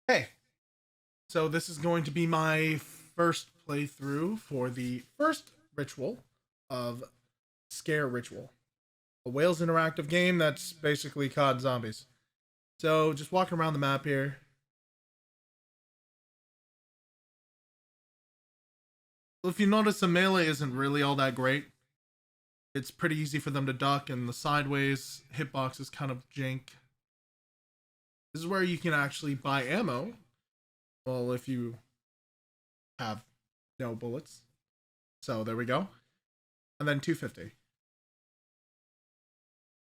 Hey, so this is going to be my first playthrough for the first ritual of Scare Ritual, a Wales interactive game that's basically COD Zombies. So just walking around the map here. If you notice, the melee isn't really all that great. It's pretty easy for them to duck, and the sideways hitbox is kind of jank. This is where you can actually buy ammo. Well, if you have no bullets. So there we go. And then 250.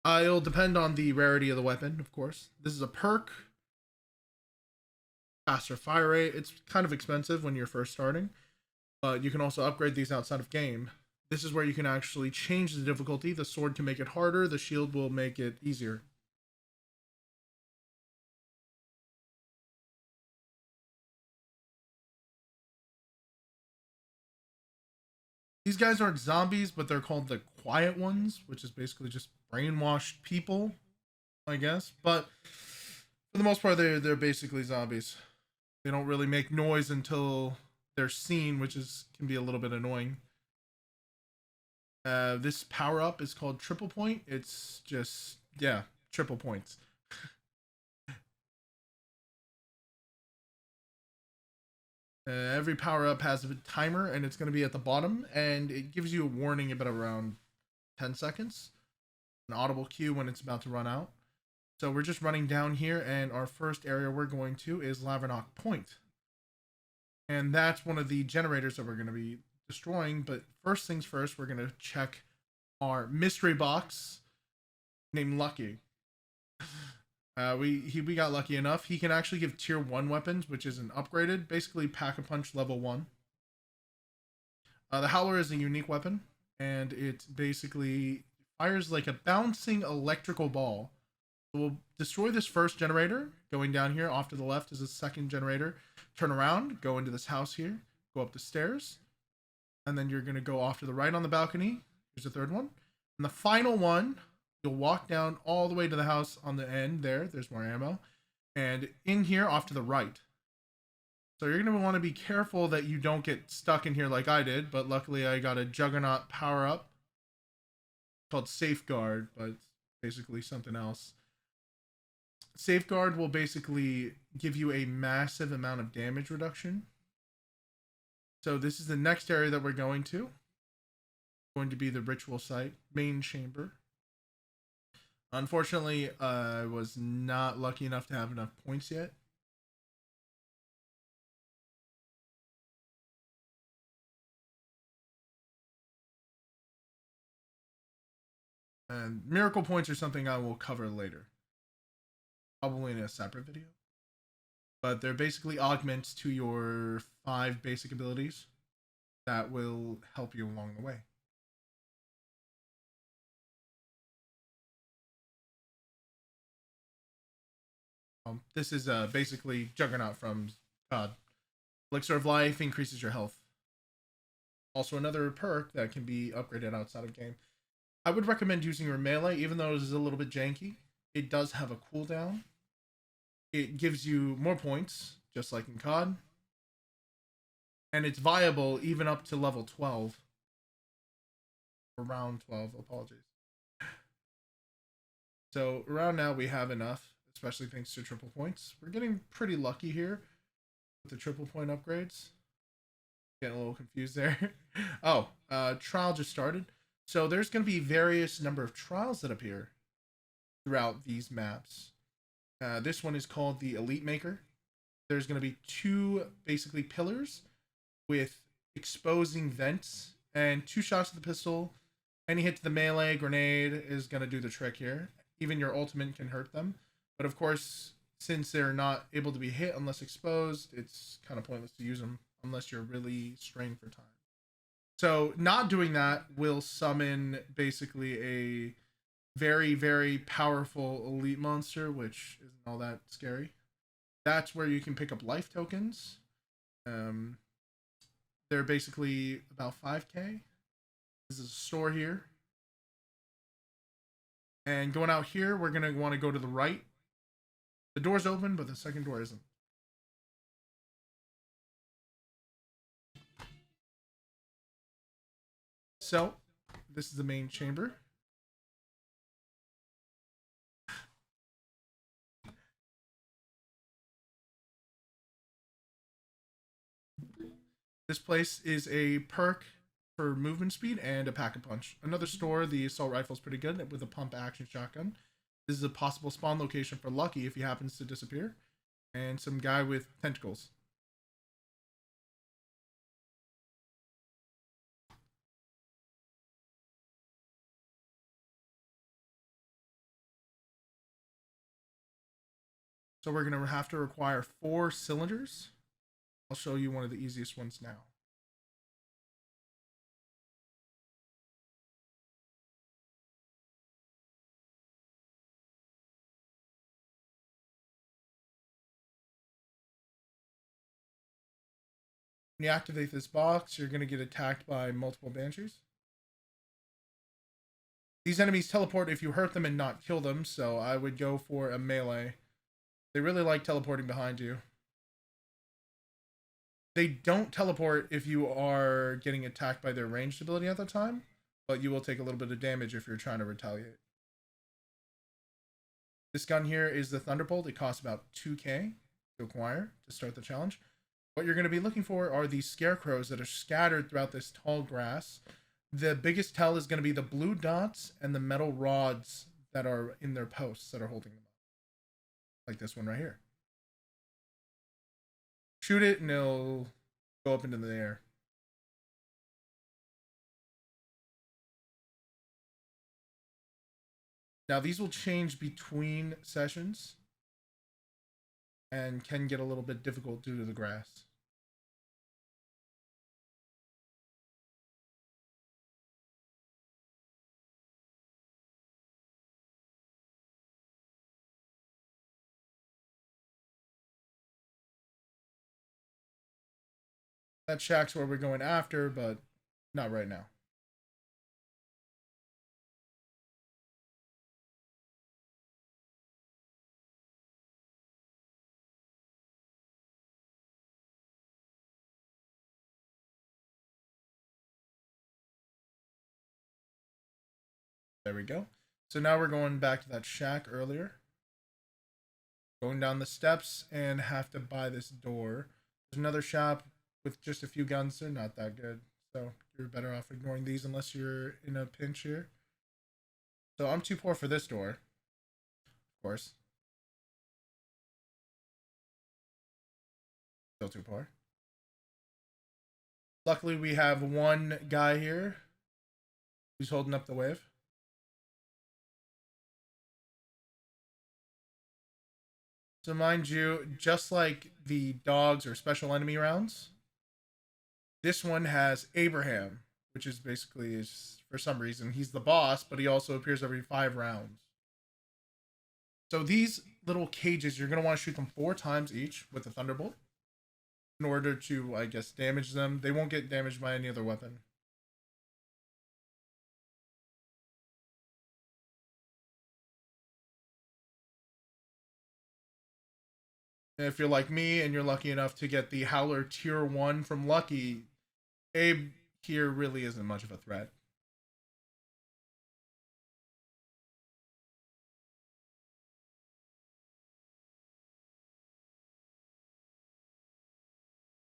It'll depend on the rarity of the weapon, of course. This is a perk, faster fire rate. It's kind of expensive when you're first starting, but you can also upgrade these outside of game. This is where you can actually change the difficulty. The sword can make it harder, the shield will make it easier. These guys aren't zombies, but they're called the quiet ones, which is basically just brainwashed people, I guess. But for the most part, they're basically zombies. They don't really make noise until they're seen, which is can be a little bit annoying. This power up is called triple point. It's just yeah, triple points. Every power up has a timer, and it's going to be at the bottom, and it gives you a warning about around 10 seconds, an audible cue when it's about to run out. So we're just running down here, and our first area we're going to is Lavernock Point, and that's one of the generators that we're going to be destroying. But first things first, we're going to check our mystery box named Lucky. We got lucky enough. He can actually give tier 1 weapons, which is an upgraded, basically pack a punch level 1. The Howler is a unique weapon, and it basically fires like a bouncing electrical ball. So we'll destroy this first generator. Going down here, off to the left is a second generator. Turn around, go into this house here, go up the stairs, and then you're gonna go off to the right on the balcony. Here's the third one. And the final one, you'll walk down all the way to the house on the end there. There's more ammo. And in here off to the right. So you're going to want to be careful that you don't get stuck in here like I did, but luckily I got a Juggernaut power up called Safeguard, but it's basically something else. Safeguard will basically give you a massive amount of damage reduction. So this is the next area that we're going to. Going to be the ritual site, main chamber. Unfortunately, I was not lucky enough to have enough points yet. And miracle points are something I will cover later, probably in a separate video. But they're basically augments to your 5 basic abilities that will help you along the way. This is basically Juggernaut from God. Elixir of Life increases your health. Also, another perk that can be upgraded outside of game. I would recommend using your melee, even though it is a little bit janky. It does have a cooldown. It gives you more points, just like in COD. And it's viable even up to level 12. Or round 12, apologies. So around now we have enough, especially thanks to triple points. We're getting pretty lucky here with the triple point upgrades. Getting a little confused there. Oh, trial just started. So there's going to be various number of trials that appear throughout these maps. This one is called the Elite Maker. There's going to be 2 basically pillars with exposing vents and 2 shots of the pistol. Any hit to the melee grenade is going to do the trick here. Even your ultimate can hurt them. But of course, since they're not able to be hit unless exposed, it's kind of pointless to use them unless you're really strained for time. So not doing that will summon basically a very, very powerful elite monster, which isn't all that scary. That's where you can pick up life tokens. Um, they're basically about 5k. This is a store here. And going out here, we're going to want to go to the right. The door's open, but the second door isn't. So this is the main chamber. This place is a perk for movement speed and a pack a punch. Another store, the assault rifle is pretty good with a pump action shotgun. This is a possible spawn location for Lucky if he happens to disappear. And some guy with tentacles. So we're going to have to require 4 cylinders. I'll show you one of the easiest ones now. When you activate this box, you're going to get attacked by multiple banshees. These enemies teleport if you hurt them and not kill them, so I would go for a melee. They really like teleporting behind you. They don't teleport if you are getting attacked by their ranged ability at the time, but you will take a little bit of damage if you're trying to retaliate. This gun here is the Thunderbolt. It costs about 2k to acquire to start the challenge. What you're going to be looking for are these scarecrows that are scattered throughout this tall grass. The biggest tell is going to be the blue dots and the metal rods that are in their posts that are holding them up. Like this one right here. Shoot it and it'll go up into the air. Now these will change between sessions and can get a little bit difficult due to the grass. That shack's where we're going after, but not right now. There we go. So now we're going back to that shack earlier. Going down the steps and have to buy this door. There's another shop with just a few guns. They're not that good. So you're better off ignoring these unless you're in a pinch here. So I'm too poor for this door. Of course. Still too poor. Luckily we have one guy here who's holding up the wave. So mind you, just like the dogs or special enemy rounds, this one has Abraham, which is basically, for some reason, he's the boss, but he also appears every 5 rounds. So these little cages, you're going to want to shoot them 4 times each with a Thunderbolt in order to, I guess, damage them. They won't get damaged by any other weapon. And if you're like me and you're lucky enough to get the Howler Tier 1 from Lucky, Abe here really isn't much of a threat.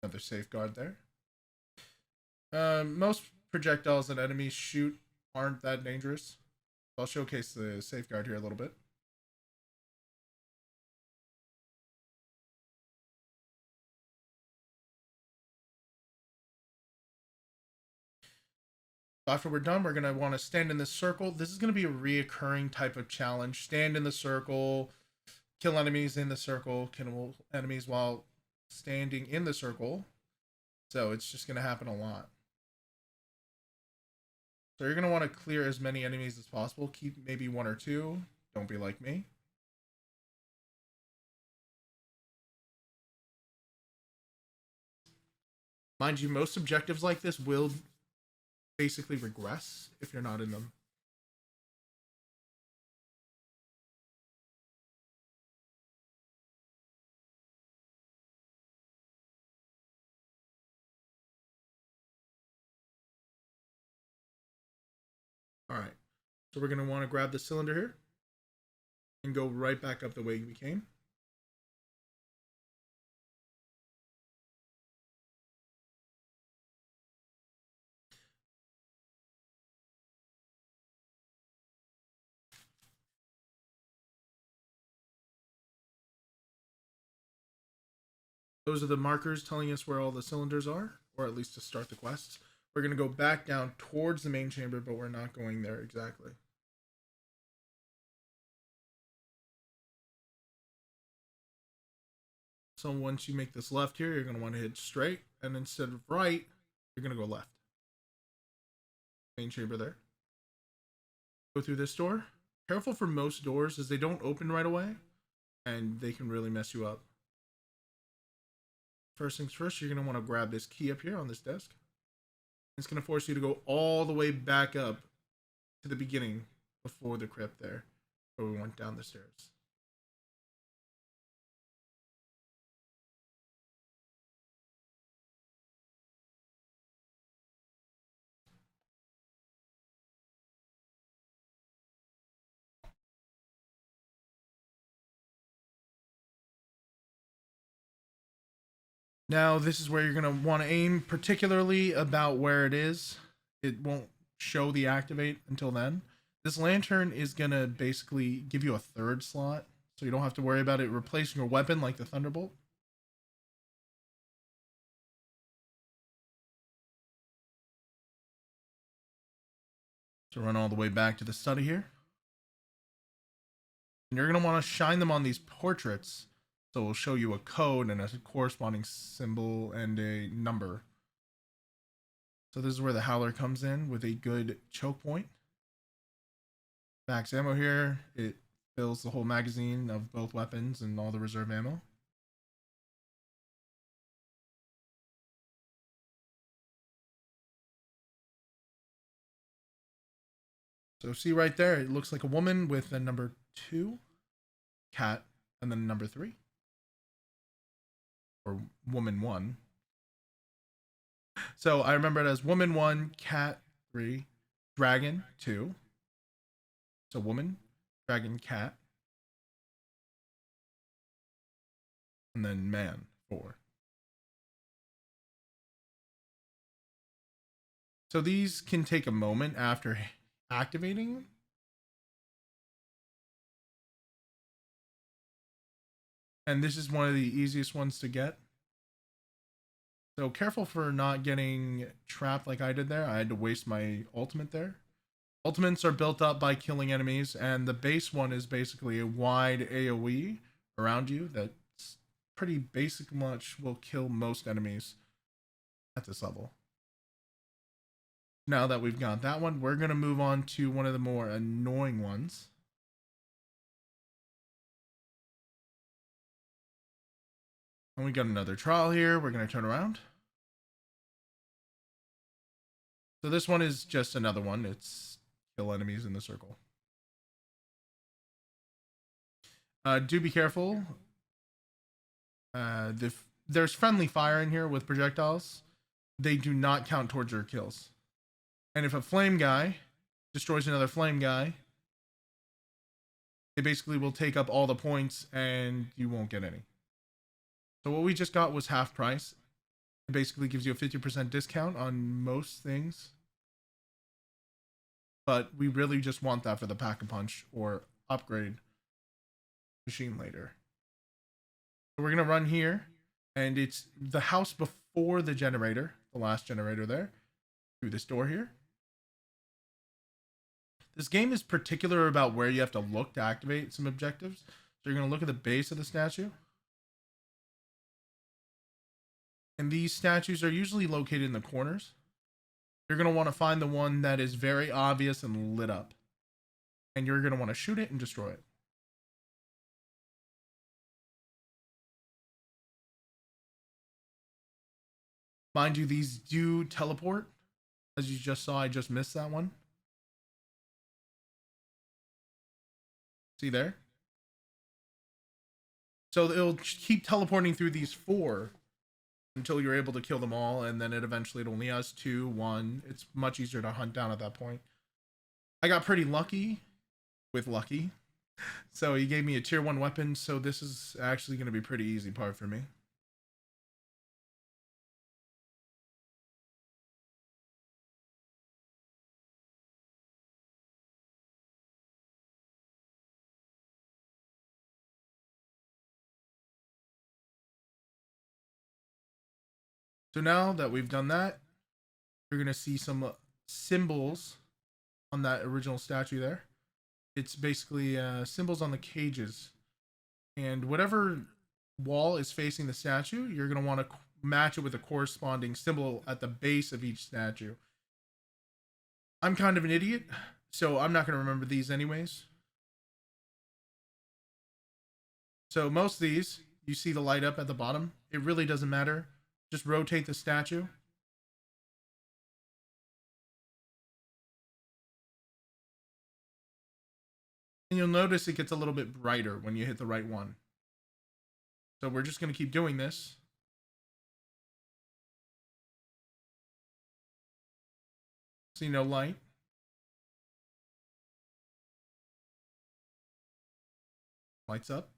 Another safeguard there. Most projectiles that enemies shoot aren't that dangerous. I'll showcase the safeguard here a little bit. After we're done, we're going to want to stand in this circle. This is going to be a reoccurring type of challenge. Stand in the circle, kill enemies in the circle, kill enemies while standing in the circle. So it's just going to happen a lot. So you're going to want to clear as many enemies as possible. Keep maybe 1 or 2. Don't be like me. Mind you, most objectives like this will basically regress if you're not in them. All right. So we're going to want to grab the cylinder here and go right back up the way we came. Those are the markers telling us where all the cylinders are, or at least to start the quests. We're going to go back down towards the main chamber, but we're not going there exactly. So once you make this left here, you're going to want to hit straight, and instead of right, you're going to go left. Main chamber there. Go through this door. Careful for most doors, as they don't open right away, and they can really mess you up. First things first, you're going to want to grab this key up here on this desk. It's going to force you to go all the way back up to the beginning before the crypt there, where we went down the stairs. Now, this is where you're going to want to aim, particularly about where it is. It won't show the activate until then. This lantern is going to basically give you a third slot, so you don't have to worry about it replacing your weapon like the Thunderbolt. So run all the way back to the study here. And you're going to want to shine them on these portraits. So it'll show you a code and a corresponding symbol and a number. So this is where the Howler comes in with a good choke point. Max ammo here. It fills the whole magazine of both weapons and all the reserve ammo. So see right there, it looks like a woman with a number 2, cat, and then number 3. Or woman 1. So I remember it as woman 1, cat 3, dragon 2. So woman, dragon, cat. And then man 4. So these can take a moment after activating. And this is one of the easiest ones to get. So careful for not getting trapped like I did there. I had to waste my ultimate there. Ultimates are built up by killing enemies, and the base one is basically a wide AoE around you that's pretty basic much will kill most enemies at this level. Now that we've got that one, we're going to move on to one of the more annoying ones. And we got another trial here. We're going to turn around. So this one is just another one. It's kill enemies in the circle. Do be careful. There's friendly fire in here with projectiles. They do not count towards your kills. And if a flame guy destroys another flame guy, it basically will take up all the points and you won't get any. So what we just got was half price. It basically gives you a 50% discount on most things. But we really just want that for the Pack-a-Punch or upgrade machine later. So we're going to run here. And it's the house before the generator. The last generator there. Through this door here. This game is particular about where you have to look to activate some objectives. So you're going to look at the base of the statue. And these statues are usually located in the corners. You're going to want to find the one that is very obvious and lit up. And you're going to want to shoot it and destroy it. Mind you, these do teleport. As you just saw, I just missed that one. See there? So it'll keep teleporting through these 4 until you're able to kill them all, and then it only has 2, 1. It's much easier to hunt down at that point. I got pretty lucky with lucky. So he gave me a tier 1 weapon, so this is actually going to be a pretty easy part for me. So now that we've done that, you're going to see some symbols on that original statue there. It's basically symbols on the cages. And whatever wall is facing the statue, you're going to want to match it with a corresponding symbol at the base of each statue. I'm kind of an idiot, so I'm not going to remember these anyways. So most of these, you see the light up at the bottom. It really doesn't matter. Just rotate the statue. And you'll notice it gets a little bit brighter when you hit the right one. So we're just going to keep doing this. See no light. Lights up.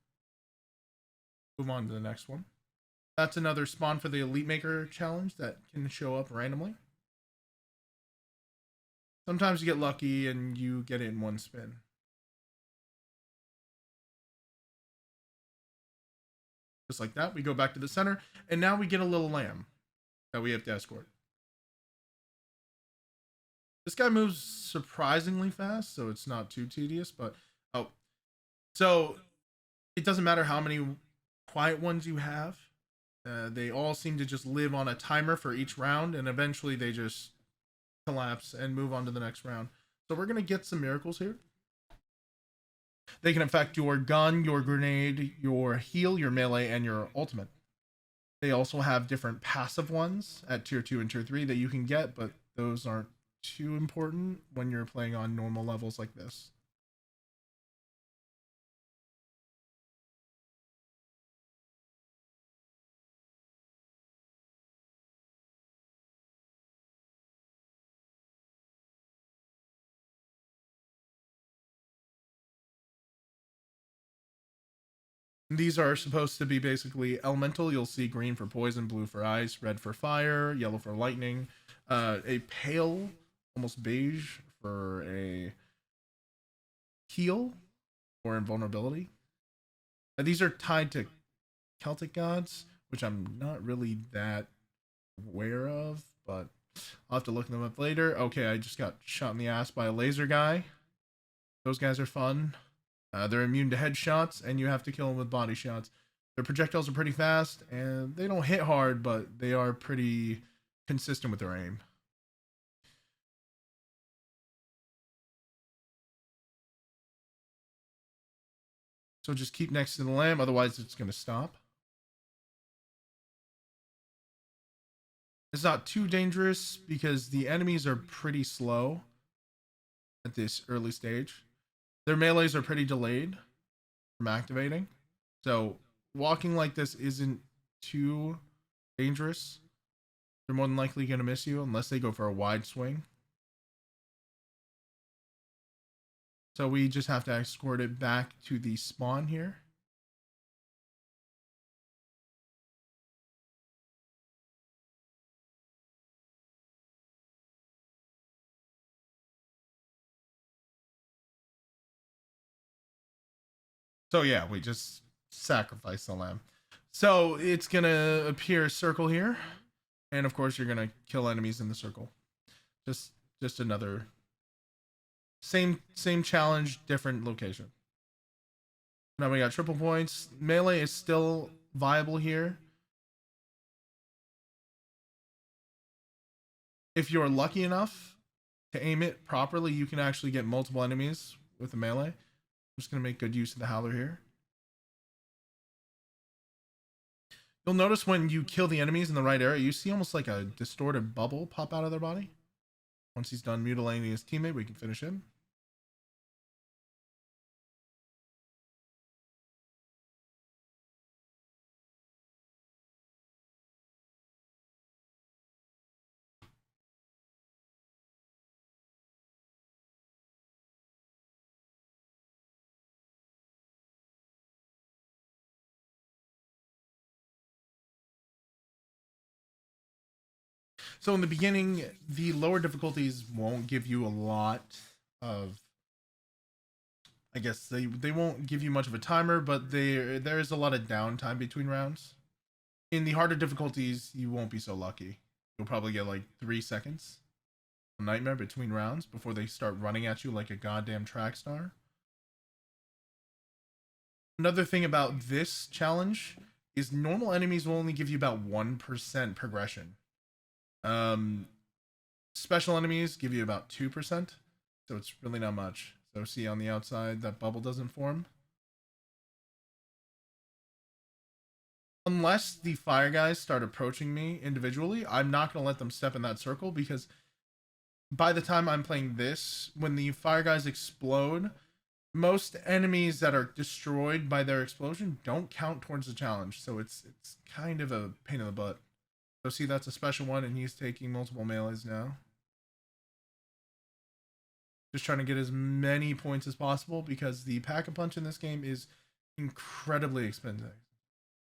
Move on to the next one. That's another spawn for the Elite Maker challenge that can show up randomly. Sometimes you get lucky and you get it in one spin. Just like that, we go back to the center, and now we get a little lamb that we have to escort. This guy moves surprisingly fast, so it's not too tedious, but so it doesn't matter how many quiet ones you have. They all seem to just live on a timer for each round, and eventually they just collapse and move on to the next round. So we're going to get some miracles here. They can affect your gun, your grenade, your heal, your melee, and your ultimate. They also have different passive ones at tier 2 and tier 3 that you can get, but those aren't too important when you're playing on normal levels like this. These are supposed to be basically elemental. You'll see green for poison, blue for ice, red for fire, yellow for lightning, a pale, almost beige for a heal or invulnerability. These are tied to Celtic gods, which I'm not really that aware of, but I'll have to look them up later. Okay, I just got shot in the ass by a laser guy. Those guys are fun. They're immune to headshots, and you have to kill them with body shots. Their projectiles are pretty fast, and they don't hit hard, but they are pretty consistent with their aim. So just keep next to the lamb, otherwise it's going to stop. It's not too dangerous because the enemies are pretty slow at this early stage. Their melees are pretty delayed from activating. So walking like this isn't too dangerous. They're more than likely going to miss you unless they go for a wide swing. So we just have to escort it back to the spawn here. So yeah, we just sacrifice the lamb. So it's gonna appear a circle here, and of course you're gonna kill enemies in the circle. Just another same challenge, different location. Now we got triple points. Melee is still viable here. If you're lucky enough to aim it properly, you can actually get multiple enemies with the melee. I'm just gonna make good use of the howler here. You'll notice when you kill the enemies in the right area, you see almost like a distorted bubble pop out of their body. Once he's done mutilating his teammate, we can finish him. So in the beginning, the lower difficulties won't give you a lot of, I guess they won't give you much of a timer, but there is a lot of downtime between rounds. In the harder difficulties, you won't be so lucky. You'll probably get like 3 seconds, a nightmare between rounds before they start running at you like a goddamn track star. Another thing about this challenge is normal enemies will only give you about 1% progression. Um, Special enemies give you about 2%, so it's really not much. So see on the outside that bubble doesn't form. Unless the fire guys start approaching me individually, I'm not going to let them step in that circle, because by the time I'm playing this, when the fire guys explode, most enemies that are destroyed by their explosion don't count towards the challenge. So it's kind of a pain in the butt. So see, that's a special one, and he's taking multiple melees now. Just trying to get as many points as possible, because the pack-a-punch in this game is incredibly expensive.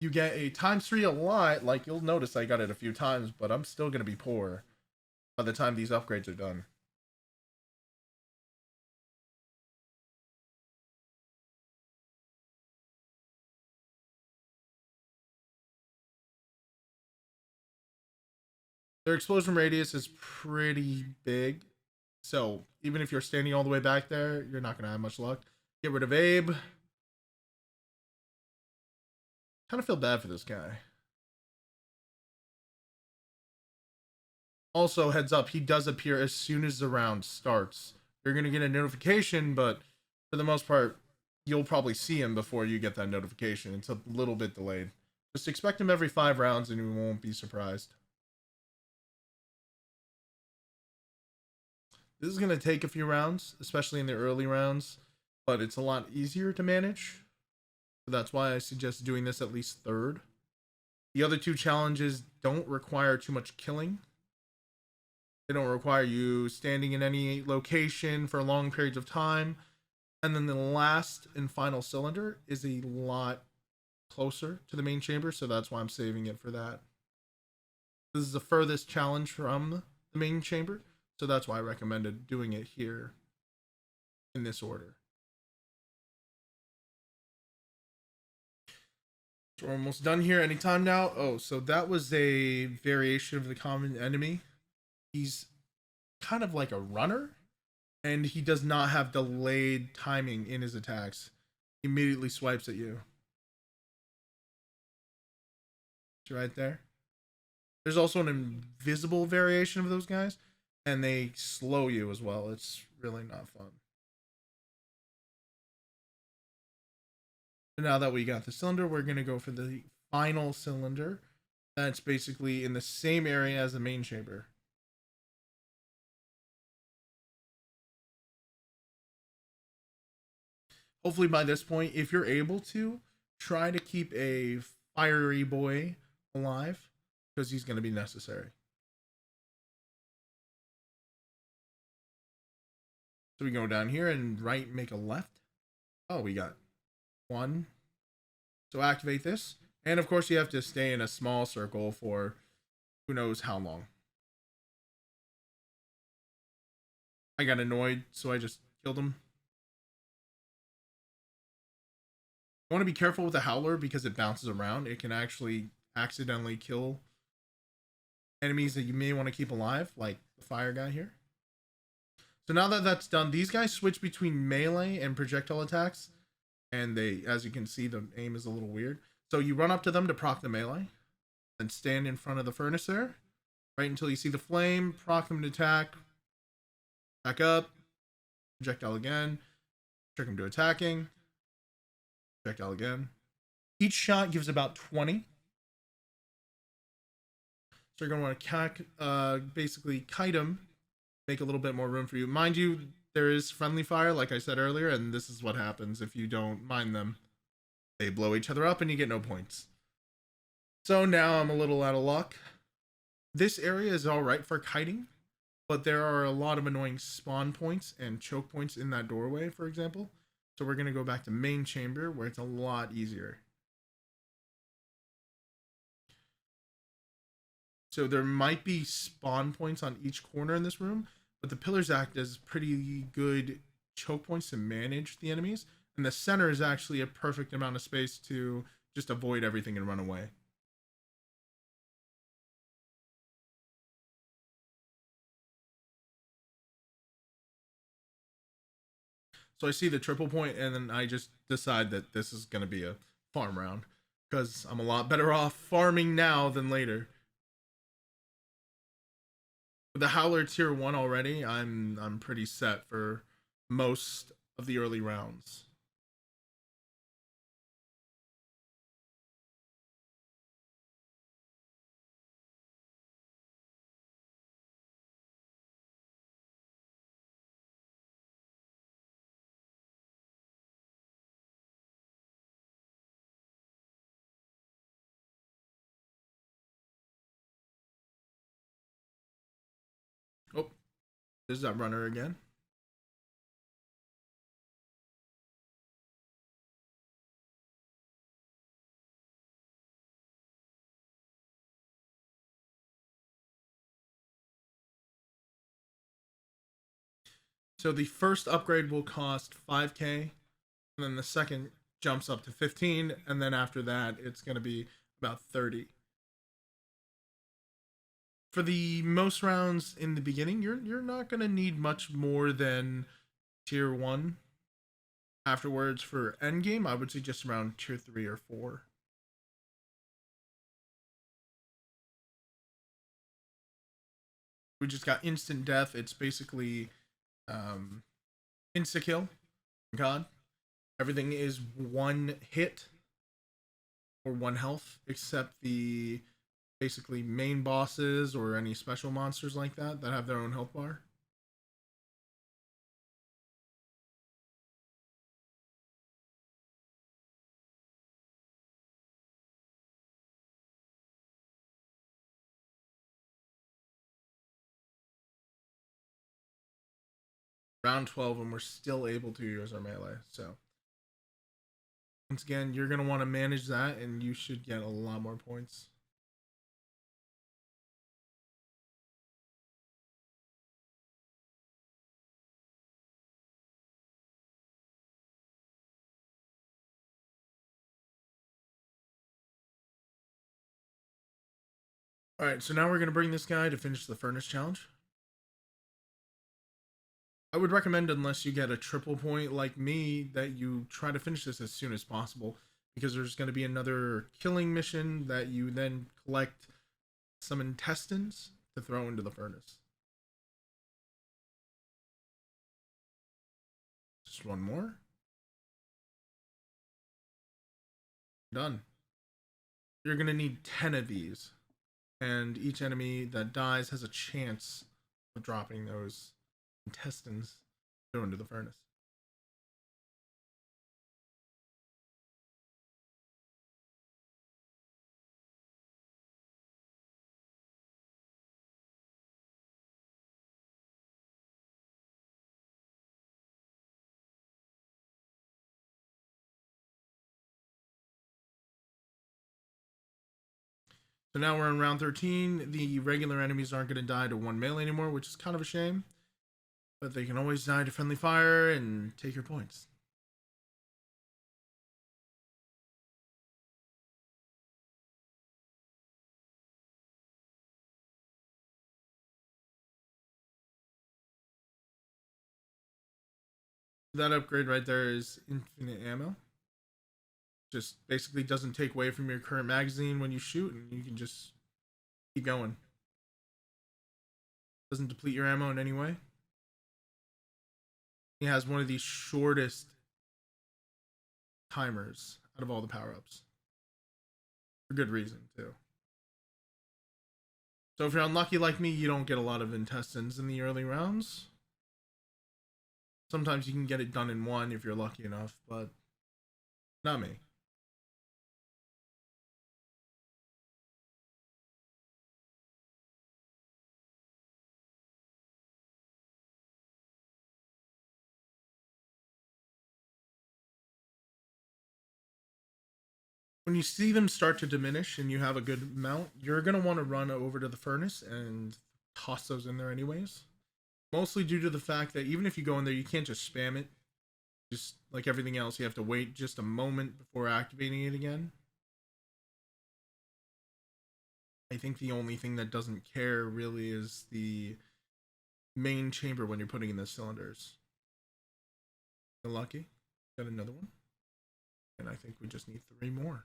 You get a ×3 a lot, like you'll notice I got it a few times, but I'm still going to be poor by the time these upgrades are done. Their explosion radius is pretty big, so even if you're standing all the way back there, you're not going to have much luck. Get rid of Abe. Kind of feel bad for this guy. Also, heads up, he does appear as soon as the round starts. You're going to get a notification, but for the most part, you'll probably see him before you get that notification. It's a little bit delayed. Just expect him every 5 rounds and you won't be surprised. This is going to take a few rounds, especially in the early rounds, but it's a lot easier to manage. So that's why I suggest doing this at least third. The other 2 challenges don't require too much killing. They don't require you standing in any location for long periods of time. And then the last and final cylinder is a lot closer to the main chamber, so that's why I'm saving it for that. This is the furthest challenge from the main chamber, so that's why I recommended doing it here in this order. So we're almost done here. Anytime now. Oh, so that was a variation of the common enemy. He's kind of like a runner, and he does not have delayed timing in his attacks. He immediately swipes at you. It's right there. There's also an invisible variation of those guys, and they slow you as well. It's really not fun. So now that we got the cylinder, we're going to go for the final cylinder. That's basically in the same area as the main chamber. Hopefully by this point, if you're able to, try to keep a fiery boy alive, because he's going to be necessary. So we go down here and right, make a left. Oh, we got 1. So activate this. And of course you have to stay in a small circle for who knows how long. I got annoyed, so I just killed him. I want to be careful with the howler because it bounces around. It can actually accidentally kill enemies that you may want to keep alive, like the fire guy here. So now that that's done, these guys switch between melee and projectile attacks, and they, as you can see, the aim is a little weird. So you run up to them to proc the melee, and stand in front of the furnace there, right until you see the flame, proc them to attack, back up, projectile again, trick them to attacking, projectile again. Each shot gives about 20. So you're going to want to basically kite them, make a little bit more room for you. Mind you, there is friendly fire, like I said earlier, and this is what happens if you don't mind them. They blow each other up and you get no points. So now I'm a little out of luck. This area is alright for kiting, but there are a lot of annoying spawn points and choke points in that doorway, for example. So we're going to go back to main chamber, where it's a lot easier. So there might be spawn points on each corner in this room, but the pillars act as pretty good choke points to manage the enemies. And the center is actually a perfect amount of space to just avoid everything and run away. So I see the triple point, and then I just decide that this is going to be a farm round because I'm a lot better off farming now than later. With the Howler tier 1 already, I'm pretty set for most of the early rounds. Oh, there's that runner again. So the first upgrade will cost 5k, and then the second jumps up to 15, and then after that it's going to be about 30. For the most rounds in the beginning, you're not going to need much more than tier 1. Afterwards, for endgame, I would suggest around tier 3 or 4. We just got instant death. It's basically um, insta kill. God, everything is one hit or one health, except the basically main bosses or any special monsters like that have their own health bar. Round 12, and we're still able to use our melee. So once again, you're gonna want to manage that, and you should get a lot more points. All right, so now we're gonna bring this guy to finish the furnace challenge. I would recommend, unless you get a triple point like me, that you try to finish this as soon as possible, because there's going to be another killing mission that you then collect some intestines to throw into the furnace. Just one more. Done. You're going to need 10 of these, and each enemy that dies has a chance of dropping those intestines thrown into the furnace. So now we're in round 13. The regular enemies aren't going to die to one melee anymore, which is kind of a shame. But they can always die to friendly fire and take your points. That upgrade right there is infinite ammo. Just basically doesn't take away from your current magazine when you shoot, and you can just keep going. Doesn't deplete your ammo in any way. He has one of the shortest timers out of all the power-ups. For good reason, too. So if you're unlucky like me, you don't get a lot of intestines in the early rounds. Sometimes you can get it done in one if you're lucky enough, but not me. when you see them start to diminish and you have a good amount, you're going to want to run over to the furnace and toss those in there anyways. Mostly due to the fact that even if you go in there, you can't just spam it. Just like everything else, you have to wait just a moment before activating it again. I think the only thing that doesn't care really is the main chamber when you're putting in the cylinders. You're lucky. Got another one. And I think we just need 3 more.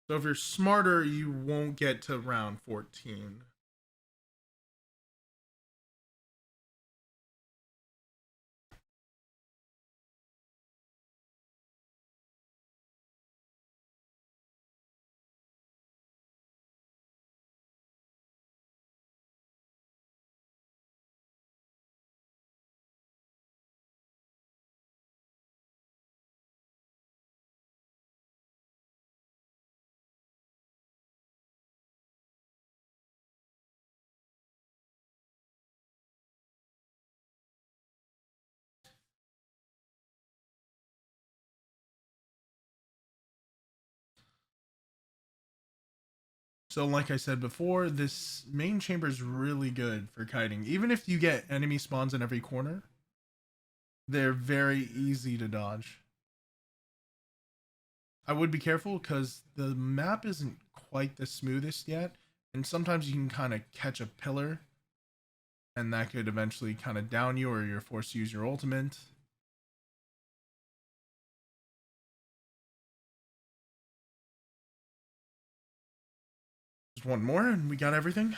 So if you're smarter, you won't get to round 14. So like I said before, this main chamber is really good for kiting. Even if you get enemy spawns in every corner, they're very easy to dodge. I would be careful because the map isn't quite the smoothest yet, and sometimes you can kind of catch a pillar, and that could eventually kind of down you, or you're forced to use your ultimate. Just one more, and we got everything.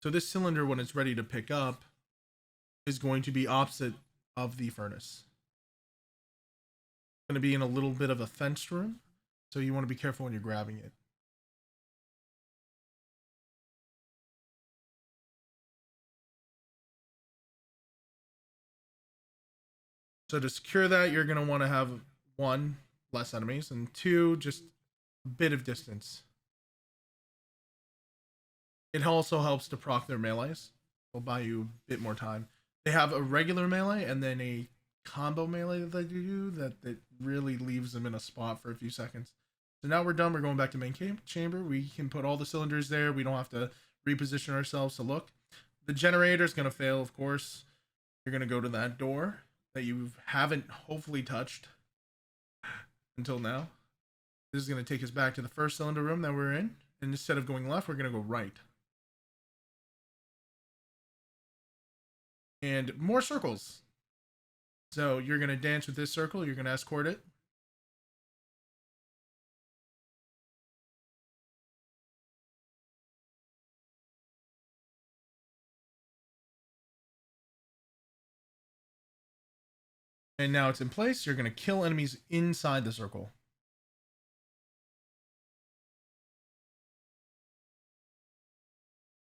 So this cylinder, when it's ready to pick up, is going to be opposite of the furnace. It's going to be in a little bit of a fenced room, so you want to be careful when you're grabbing it. So to secure that, you're going to want to have 1, less enemies, and 2, just a bit of distance. It also helps to proc their melees. It'll buy you a bit more time. They have a regular melee and then a combo melee that they do that really leaves them in a spot for a few seconds. So now we're done. We're going back to main chamber. We can put all the cylinders there. We don't have to reposition ourselves to look. The generator is going to fail, of course. You're going to go to that door that you haven't hopefully touched until now. This is going to take us back to the first cylinder room that we're in. And instead of going left, we're going to go right. And more circles. So you're going to dance with this circle. You're going to escort it. And now it's in place. You're going to kill enemies inside the circle.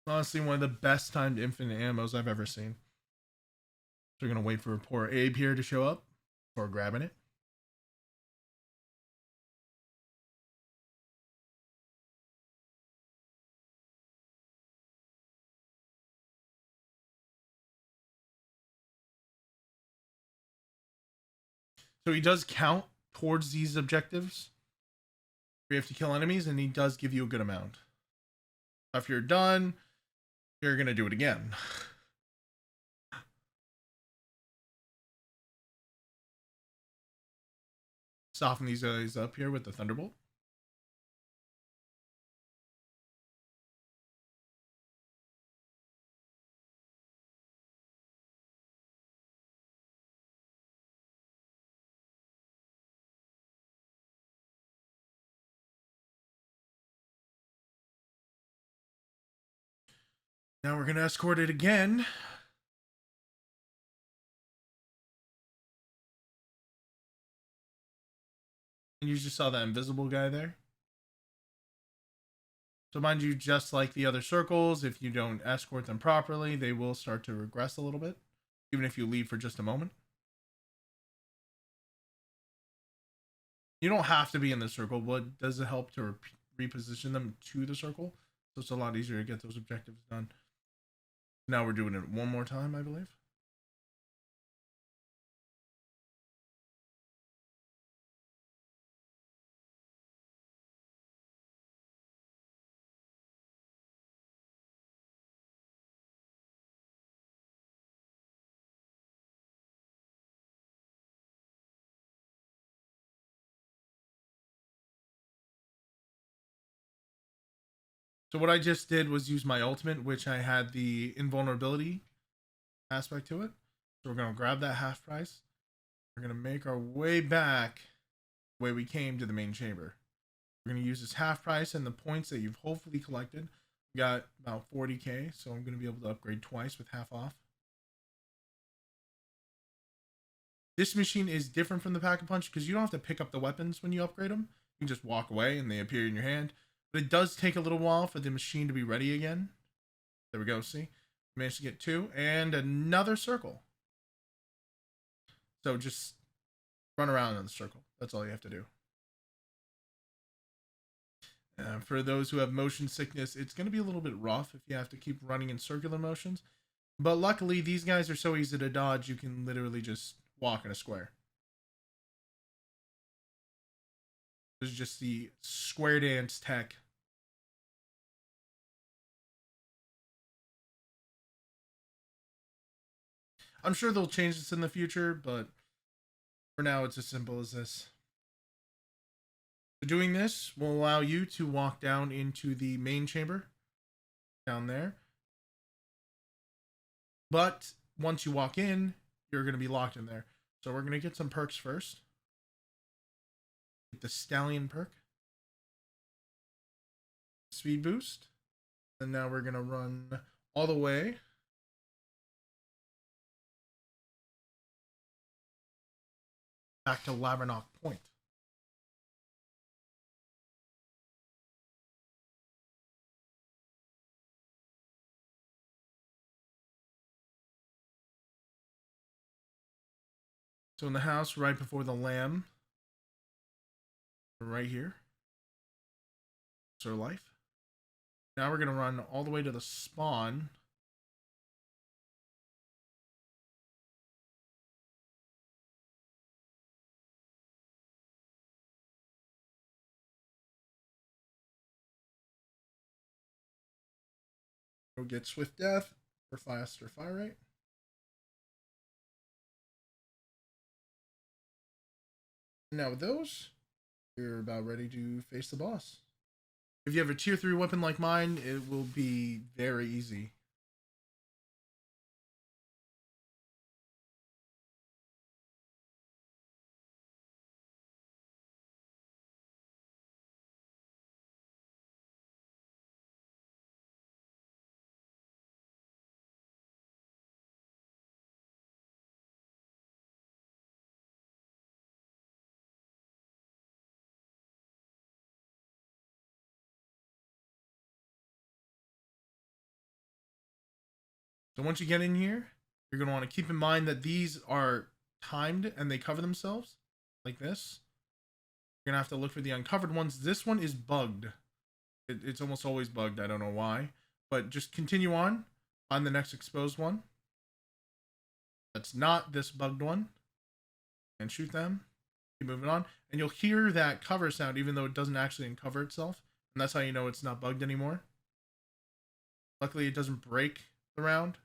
Honestly, one of the best timed infinite ammos I've ever seen. So we're going to wait for poor Abe here to show up before grabbing it. So he does count towards these objectives. You have to kill enemies, and he does give you a good amount. If you're done, you're going to do it again. Soften these guys up here with the Thunderbolt. Now we're going to escort it again. And you just saw that invisible guy there. So mind you, just like the other circles, if you don't escort them properly, they will start to regress a little bit, even if you leave for just a moment. You don't have to be in the circle, but does it help to reposition them to the circle? So it's a lot easier to get those objectives done. Now we're doing it one more time, I believe. So what I just did was use my ultimate, which I had the invulnerability aspect to it. So we're going to grab that half price. We're going to make our way back the way we came to the main chamber. We're going to use this half price and the points that you've hopefully collected. We got about 40k, so I'm going to be able to upgrade twice with half off. This machine is different from the Pack-a-Punch because you don't have to pick up the weapons when you upgrade them. You can just walk away and they appear in your hand. But it does take a little while for the machine to be ready again. There we go, see? We managed to get 2 and another circle. So just run around in the circle. That's all you have to do. For those who have motion sickness, it's going to be a little bit rough if you have to keep running in circular motions. But luckily, these guys are so easy to dodge, you can literally just walk in a square. This is just the square dance tech. I'm sure they'll change this in the future, but for now, it's as simple as this. So doing this will allow you to walk down into the main chamber down there. But once you walk in, you're going to be locked in there. So we're going to get some perks first. Get the Stallion perk. Speed boost. And now we're going to run all the way back to Lavernock Point. So in the house right before the lamb, right here, it's our life. Now we're going to run all the way to the spawn. Go get Swift Death for faster fire rate. Now with those, you're about ready to face the boss. If you have a tier 3 weapon like mine, it will be very easy. So once you get in here, you're going to want to keep in mind that these are timed and they cover themselves like this. You're going to have to look for the uncovered ones. This one is bugged. It's almost always bugged. I don't know why. But just continue on the next exposed one. That's not this bugged one. And shoot them. Keep moving on. And you'll hear that cover sound even though it doesn't actually uncover itself. And that's how you know it's not bugged anymore. Luckily, it doesn't break the round.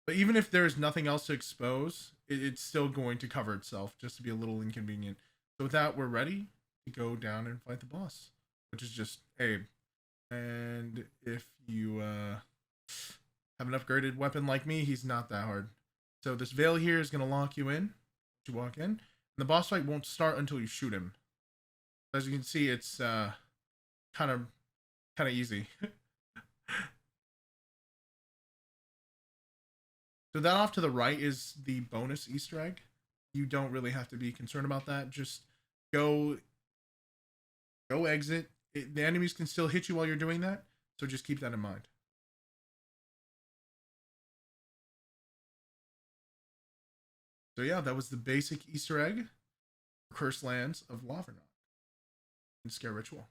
But even if there's nothing else to expose, it's still going to cover itself, just to be a little inconvenient. So with that, we're ready to go down and fight the boss, which is just Abe. And if you have an upgraded weapon like me, he's not that hard. So this veil here is going to lock you in. You walk in. And the boss fight won't start until you shoot him. As you can see, it's kind of easy. So that off to the right is the bonus Easter egg. You don't really have to be concerned about that. Just go exit. The enemies can still hit you while you're doing that, so just keep that in mind. So yeah, that was the basic Easter egg for Cursed Lands of Lavernock in Sker Ritual.